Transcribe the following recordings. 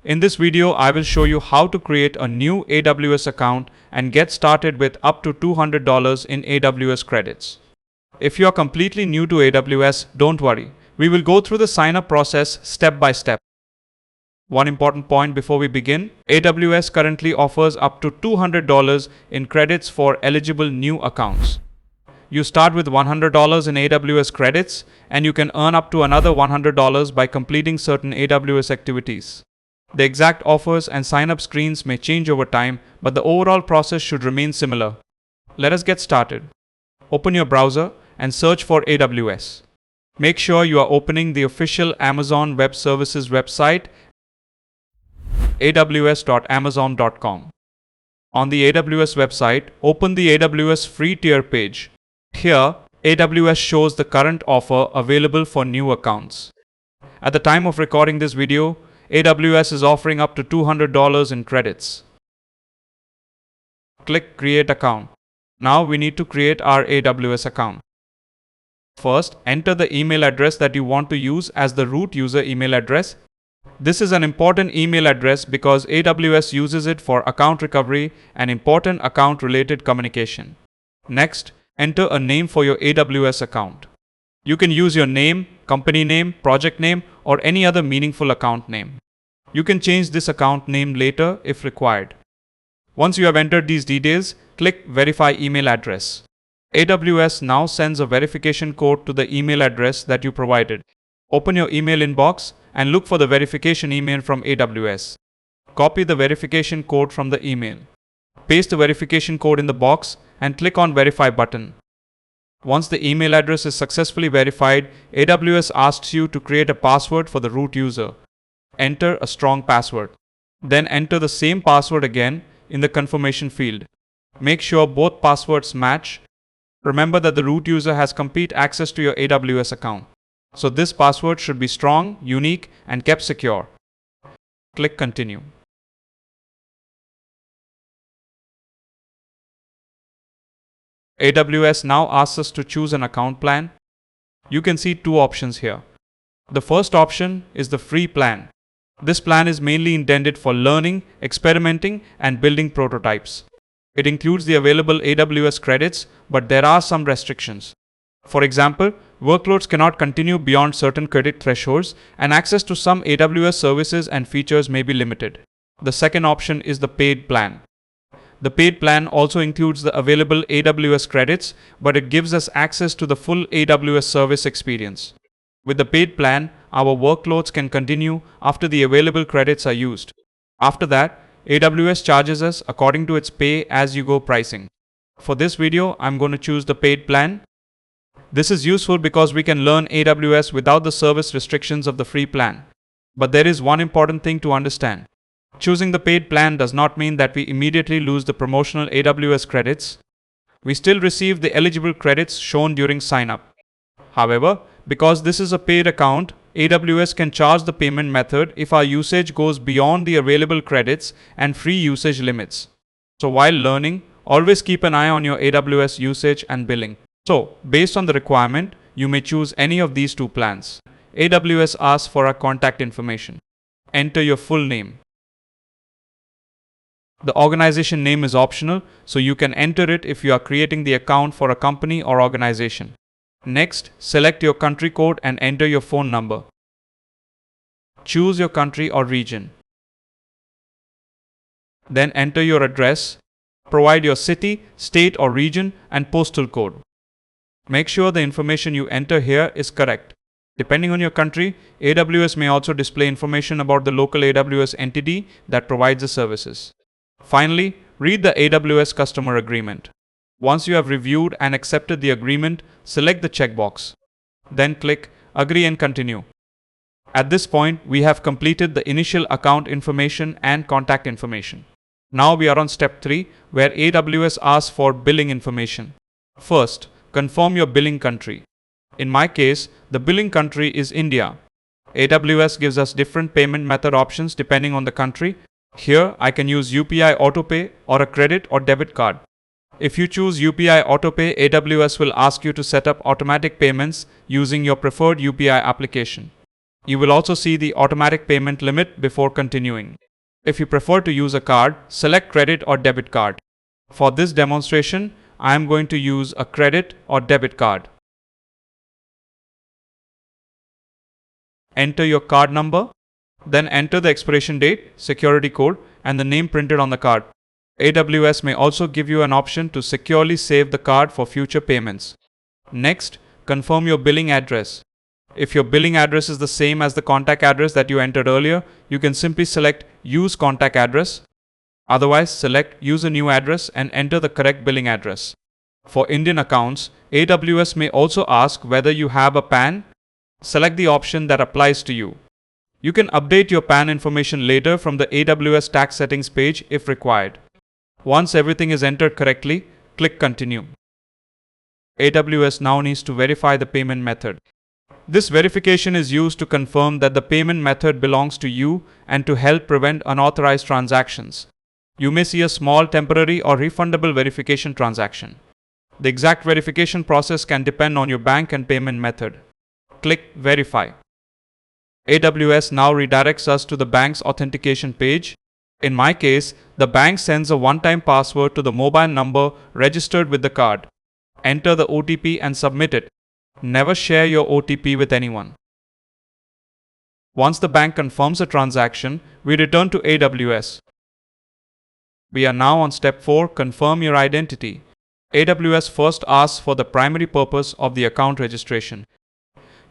In this video, I will show you how to create a new AWS account and get started with up to $200 in AWS credits. If you are completely new to AWS, don't worry. We will go through the sign-up process step by step. One important point before we begin, AWS currently offers up to $200 in credits for eligible new accounts. You start with $100 in AWS credits and you can earn up to another $100 by completing certain AWS activities. The exact offers and sign-up screens may change over time, but the overall process should remain similar. Let us get started. Open your browser and search for AWS. Make sure you are opening the official Amazon Web Services website, aws.amazon.com. On the AWS website, open the AWS free tier page. Here, AWS shows the current offer available for new accounts. At the time of recording this video, AWS is offering up to $200 in credits. Click Create Account. Now we need to create our AWS account. First, enter the email address that you want to use as the root user email address. This is an important email address because AWS uses it for account recovery and important account-related communication. Next, enter a name for your AWS account. You can use your name, company name, project name, or any other meaningful account name. You can change this account name later if required. Once you have entered these details, click Verify Email Address. AWS now sends a verification code to the email address that you provided. Open your email inbox and look for the verification email from AWS. Copy the verification code from the email. Paste the verification code in the box and click on Verify button. Once the email address is successfully verified, AWS asks you to create a password for the root user. Enter a strong password. Then enter the same password again in the confirmation field. Make sure both passwords match. Remember that the root user has complete access to your AWS account. So this password should be strong, unique, and kept secure. Click Continue. AWS now asks us to choose an account plan. You can see two options here. The first option is the free plan. This plan is mainly intended for learning, experimenting, and building prototypes. It includes the available AWS credits, but there are some restrictions. For example, workloads cannot continue beyond certain credit thresholds, and access to some AWS services and features may be limited. The second option is the paid plan. The paid plan also includes the available AWS credits, but it gives us access to the full AWS service experience. With the paid plan, our workloads can continue after the available credits are used. After that, AWS charges us according to its pay-as-you-go pricing. For this video, I'm going to choose the paid plan. This is useful because we can learn AWS without the service restrictions of the free plan. But there is one important thing to understand. Choosing the paid plan does not mean that we immediately lose the promotional AWS credits. We still receive the eligible credits shown during sign-up. However, because this is a paid account, AWS can charge the payment method if our usage goes beyond the available credits and free usage limits. So while learning, always keep an eye on your AWS usage and billing. So, based on the requirement, you may choose any of these two plans. AWS asks for our contact information. Enter your full name. The organization name is optional, so you can enter it if you are creating the account for a company or organization. Next, select your country code and enter your phone number. Choose your country or region. Then enter your address. Provide your city, state or region and postal code. Make sure the information you enter here is correct. Depending on your country, AWS may also display information about the local AWS entity that provides the services. Finally, read the AWS customer agreement. Once you have reviewed and accepted the agreement, select the checkbox. Then click Agree and Continue. At this point, we have completed the initial account information and contact information. Now we are on step 3, where AWS asks for billing information. First, confirm your billing country. In my case, the billing country is India. AWS gives us different payment method options depending on the country. Here, I can use UPI Autopay or a credit or debit card. If you choose UPI Autopay, AWS will ask you to set up automatic payments using your preferred UPI application. You will also see the automatic payment limit before continuing. If you prefer to use a card, select credit or debit card. For this demonstration, I am going to use a credit or debit card. Enter your card number, then enter the expiration date, security code, and the name printed on the card. AWS may also give you an option to securely save the card for future payments. Next, confirm your billing address. If your billing address is the same as the contact address that you entered earlier, you can simply select Use Contact Address. Otherwise, select Use a New Address and enter the correct billing address. For Indian accounts, AWS may also ask whether you have a PAN. Select the option that applies to you. You can update your PAN information later from the AWS tax settings page if required. Once everything is entered correctly, click Continue. AWS now needs to verify the payment method. This verification is used to confirm that the payment method belongs to you and to help prevent unauthorized transactions. You may see a small temporary or refundable verification transaction. The exact verification process can depend on your bank and payment method. Click Verify. AWS now redirects us to the bank's authentication page. In my case, the bank sends a one-time password to the mobile number registered with the card. Enter the OTP and submit it. Never share your OTP with anyone. Once the bank confirms a transaction, we return to AWS. We are now on step 4, confirm your identity. AWS first asks for the primary purpose of the account registration.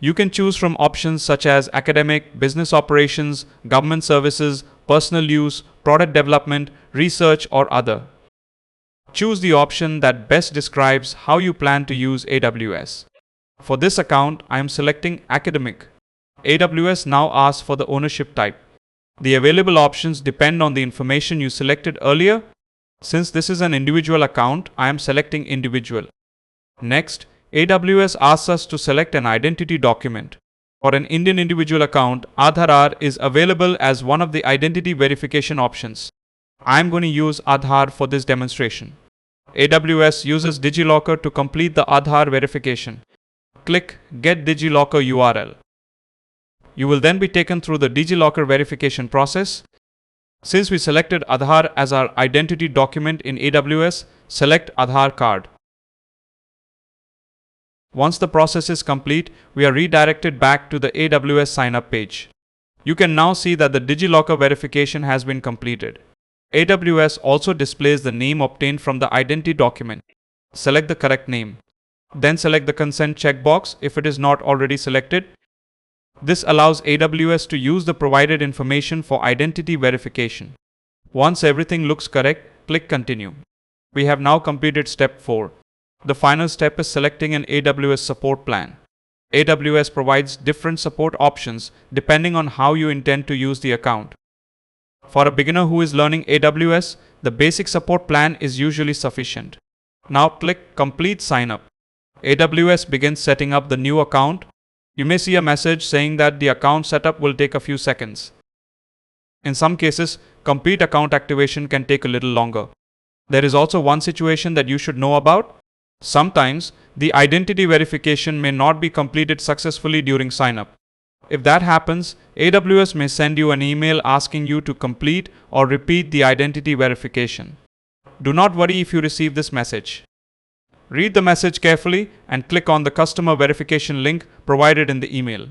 You can choose from options such as academic, business operations, government services, personal use, product development, research, or other. Choose the option that best describes how you plan to use AWS. For this account, I am selecting academic. AWS now asks for the ownership type. The available options depend on the information you selected earlier. Since this is an individual account, I am selecting individual. Next, AWS asks us to select an identity document. For an Indian individual account, Aadhaar is available as one of the identity verification options. I am going to use Aadhaar for this demonstration. AWS uses DigiLocker to complete the Aadhaar verification. Click Get DigiLocker URL. You will then be taken through the DigiLocker verification process. Since we selected Aadhaar as our identity document in AWS, select Aadhaar card. Once the process is complete, we are redirected back to the AWS sign-up page. You can now see that the DigiLocker verification has been completed. AWS also displays the name obtained from the identity document. Select the correct name. Then select the consent checkbox if it is not already selected. This allows AWS to use the provided information for identity verification. Once everything looks correct, click Continue. We have now completed step 4. The final step is selecting an AWS support plan. AWS provides different support options depending on how you intend to use the account. For a beginner who is learning AWS, the basic support plan is usually sufficient. Now click Complete Sign Up. AWS begins setting up the new account. You may see a message saying that the account setup will take a few seconds. In some cases, complete account activation can take a little longer. There is also one situation that you should know about. Sometimes, the identity verification may not be completed successfully during sign-up. If that happens, AWS may send you an email asking you to complete or repeat the identity verification. Do not worry if you receive this message. Read the message carefully and click on the customer verification link provided in the email.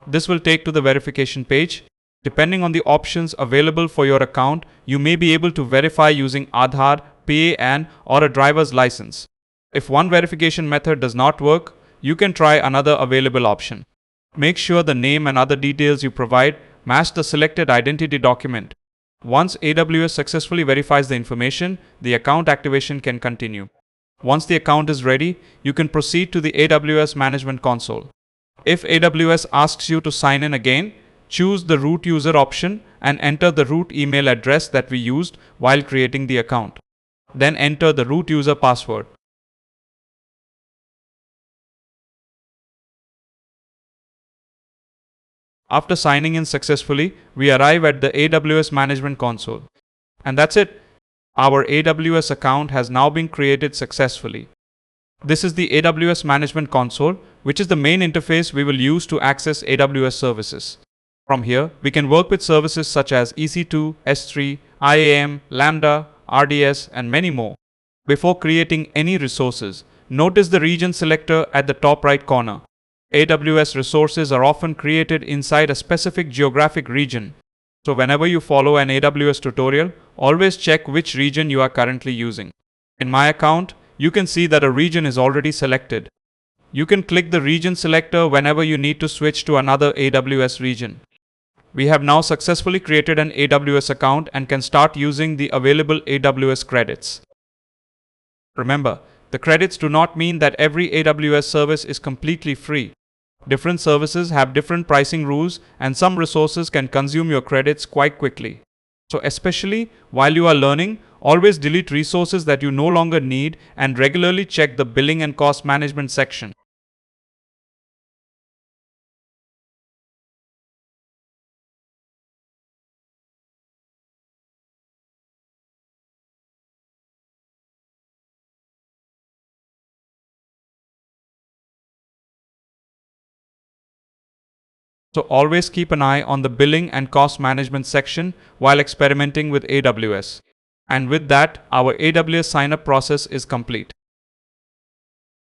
This will take to the verification page. Depending on the options available for your account, you may be able to verify using Aadhaar, PAN, or a driver's license. If one verification method does not work, you can try another available option. Make sure the name and other details you provide match the selected identity document. Once AWS successfully verifies the information, the account activation can continue. Once the account is ready, you can proceed to the AWS Management Console. If AWS asks you to sign in again, choose the root user option and enter the root email address that we used while creating the account. Then enter the root user password. After signing in successfully, we arrive at the AWS Management Console. And that's it. Our AWS account has now been created successfully. This is the AWS Management Console which is the main interface we will use to access AWS services. From here, we can work with services such as EC2, S3, IAM, Lambda, RDS, and many more. Before creating any resources, notice the region selector at the top right corner. AWS resources are often created inside a specific geographic region. So whenever you follow an AWS tutorial, always check which region you are currently using. In my account, you can see that a region is already selected. You can click the region selector whenever you need to switch to another AWS region. We have now successfully created an AWS account and can start using the available AWS credits. Remember, the credits do not mean that every AWS service is completely free. Different services have different pricing rules, and some resources can consume your credits quite quickly. So especially while you are learning, always delete resources that you no longer need and regularly check the billing and cost management section. So always keep an eye on the billing and cost management section while experimenting with AWS. And with that, our AWS sign-up process is complete.